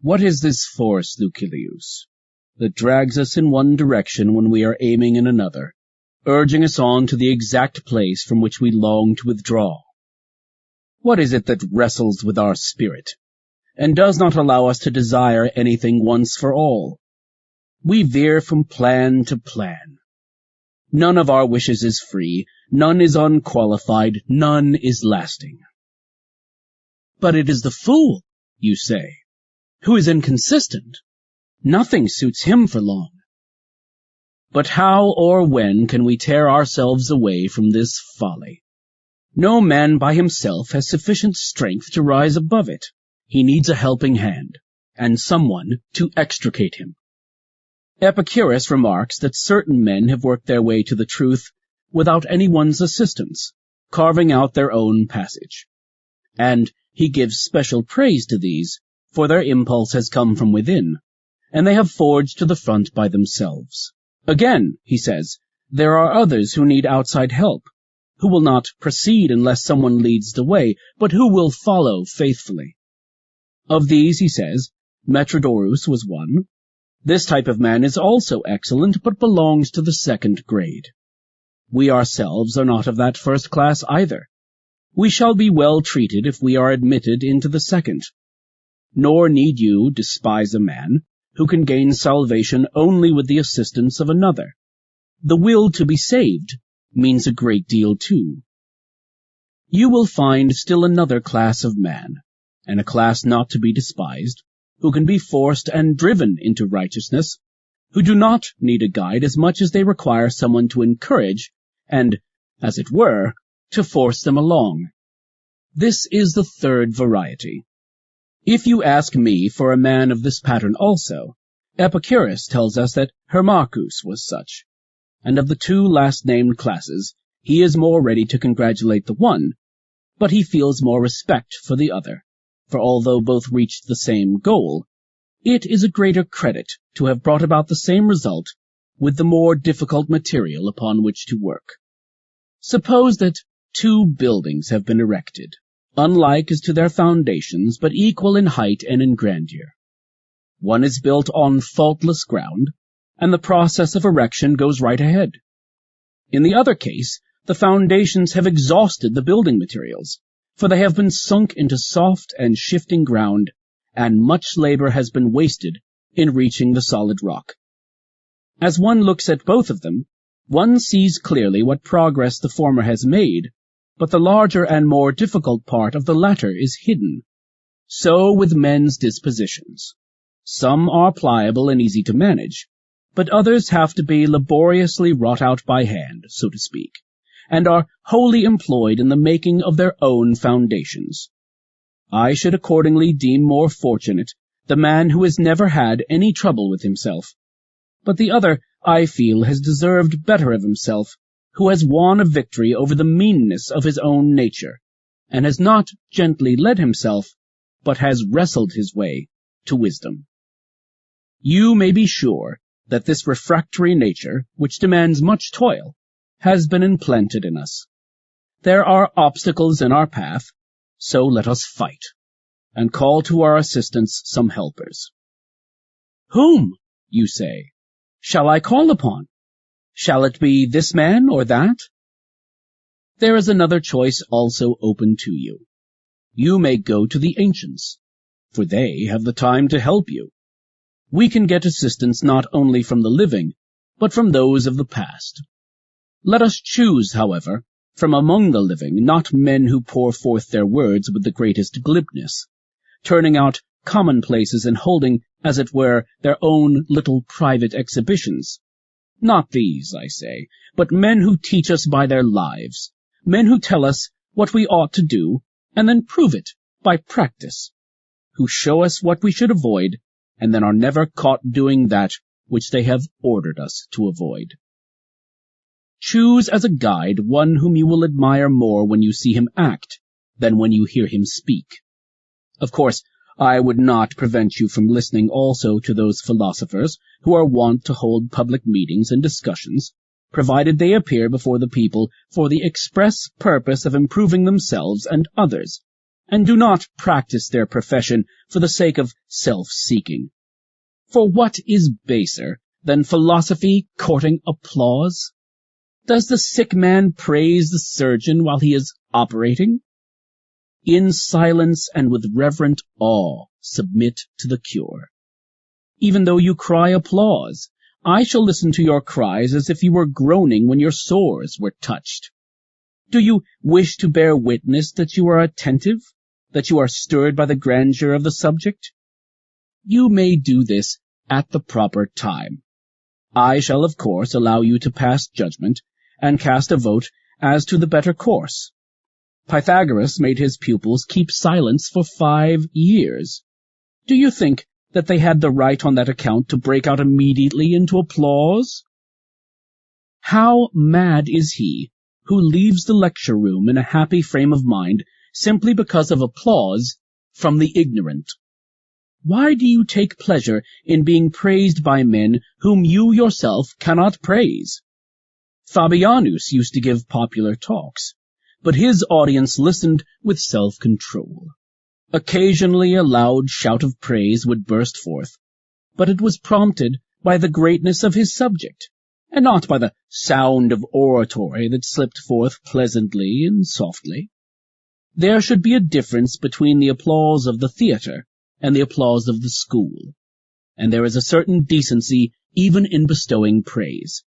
What is this force, Lucilius, that drags us in one direction when we are aiming in another, urging us on to the exact place from which we long to withdraw? What is it that wrestles with our spirit, and does not allow us to desire anything once for all? We veer from plan to plan. None of our wishes is free, none is unqualified, none is lasting. But it is the fool, you say, who is inconsistent. Nothing suits him for long. But how or when can we tear ourselves away from this folly? No man by himself has sufficient strength to rise above it. He needs a helping hand, and someone to extricate him. Epicurus remarks that certain men have worked their way to the truth without anyone's assistance, carving out their own passage. And he gives special praise to these, for their impulse has come from within, and they have forged to the front by themselves. Again, he says, there are others who need outside help, who will not proceed unless someone leads the way, but who will follow faithfully. Of these, he says, Metrodorus was one. This type of man is also excellent, but belongs to the second grade. We ourselves are not of that first class either. We shall be well treated if we are admitted into the second. Nor need you despise a man who can gain salvation only with the assistance of another. The will to be saved means a great deal too. You will find still another class of man, and a class not to be despised, who can be forced and driven into righteousness, who do not need a guide as much as they require someone to encourage and, as it were, to force them along. This is the third variety. If you ask me for a man of this pattern also, Epicurus tells us that Hermachus was such, and of the two last-named classes, he is more ready to congratulate the one, but he feels more respect for the other, for although both reached the same goal, it is a greater credit to have brought about the same result with the more difficult material upon which to work. Suppose that two buildings have been erected, unlike as to their foundations, but equal in height and in grandeur. One is built on faultless ground, and the process of erection goes right ahead. In the other case, the foundations have exhausted the building materials, for they have been sunk into soft and shifting ground, and much labor has been wasted in reaching the solid rock. As one looks at both of them, one sees clearly what progress the former has made, but the larger and more difficult part of the latter is hidden. So with men's dispositions. Some are pliable and easy to manage, but others have to be laboriously wrought out by hand, so to speak, and are wholly employed in the making of their own foundations. I should accordingly deem more fortunate the man who has never had any trouble with himself, but the other, I feel, has deserved better of himself, who has won a victory over the meanness of his own nature, and has not gently led himself, but has wrestled his way to wisdom. You may be sure that this refractory nature, which demands much toil, has been implanted in us. There are obstacles in our path, so let us fight, and call to our assistance some helpers. Whom, you say, shall I call upon? Shall it be this man or that? There is another choice also open to you. You may go to the ancients, for they have the time to help you. We can get assistance not only from the living, but from those of the past. Let us choose, however, from among the living, not men who pour forth their words with the greatest glibness, turning out commonplaces and holding, as it were, their own little private exhibitions. Not these, I say, but men who teach us by their lives, men who tell us what we ought to do, and then prove it by practice, who show us what we should avoid, and then are never caught doing that which they have ordered us to avoid. Choose as a guide one whom you will admire more when you see him act than when you hear him speak. Of course, I would not prevent you from listening also to those philosophers who are wont to hold public meetings and discussions, provided they appear before the people for the express purpose of improving themselves and others, and do not practice their profession for the sake of self-seeking. For what is baser than philosophy courting applause? Does the sick man praise the surgeon while he is operating? In silence and with reverent awe submit to the cure. Even though you cry applause, I shall listen to your cries as if you were groaning when your sores were touched. Do you wish to bear witness that you are attentive, that you are stirred by the grandeur of the subject? You may do this at the proper time. I shall, of course, allow you to pass judgment and cast a vote as to the better course. Pythagoras made his pupils keep silence for 5 years. Do you think that they had the right on that account to break out immediately into applause? How mad is he who leaves the lecture room in a happy frame of mind simply because of applause from the ignorant? Why do you take pleasure in being praised by men whom you yourself cannot praise? Fabianus used to give popular talks, but his audience listened with self-control. Occasionally a loud shout of praise would burst forth, but it was prompted by the greatness of his subject, and not by the sound of oratory that slipped forth pleasantly and softly. There should be a difference between the applause of the theatre and the applause of the school, and there is a certain decency even in bestowing praise.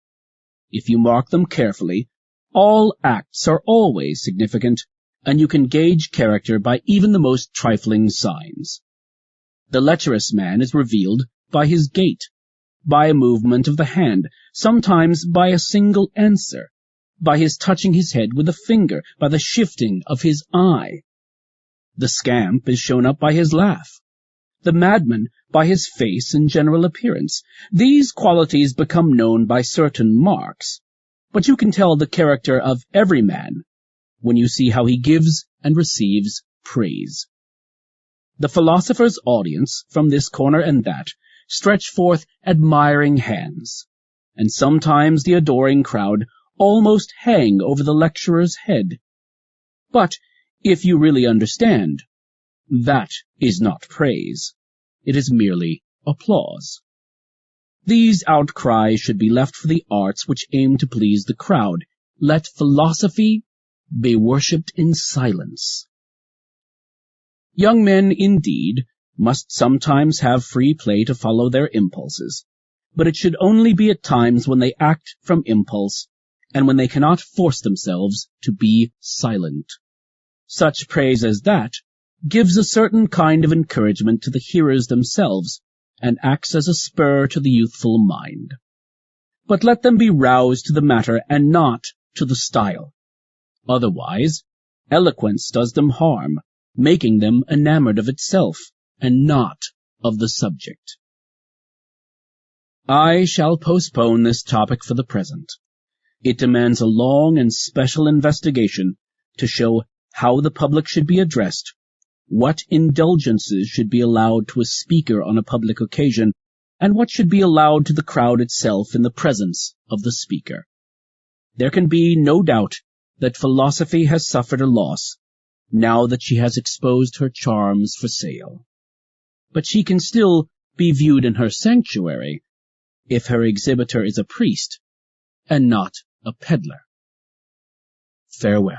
If you mark them carefully, all acts are always significant, and you can gauge character by even the most trifling signs. The lecherous man is revealed by his gait, by a movement of the hand, sometimes by a single answer, by his touching his head with a finger, by the shifting of his eye. The scamp is shown up by his laugh, the madman by his face and general appearance. These qualities become known by certain marks, but you can tell the character of every man when you see how he gives and receives praise. The philosopher's audience, from this corner and that, stretch forth admiring hands, and sometimes the adoring crowd almost hang over the lecturer's head. But if you really understand, that is not praise. It is merely applause. These outcries should be left for the arts which aim to please the crowd. Let philosophy be worshipped in silence. Young men, indeed, must sometimes have free play to follow their impulses, but it should only be at times when they act from impulse, and when they cannot force themselves to be silent. Such praise as that gives a certain kind of encouragement to the hearers themselves, and acts as a spur to the youthful mind. But let them be roused to the matter and not to the style. Otherwise, eloquence does them harm, making them enamored of itself, and not of the subject. I shall postpone this topic for the present. It demands a long and special investigation to show how the public should be addressed, what indulgences should be allowed to a speaker on a public occasion, and what should be allowed to the crowd itself in the presence of the speaker. There can be no doubt that philosophy has suffered a loss, now that she has exposed her charms for sale. But she can still be viewed in her sanctuary, if her exhibitor is a priest, and not a peddler. Farewell.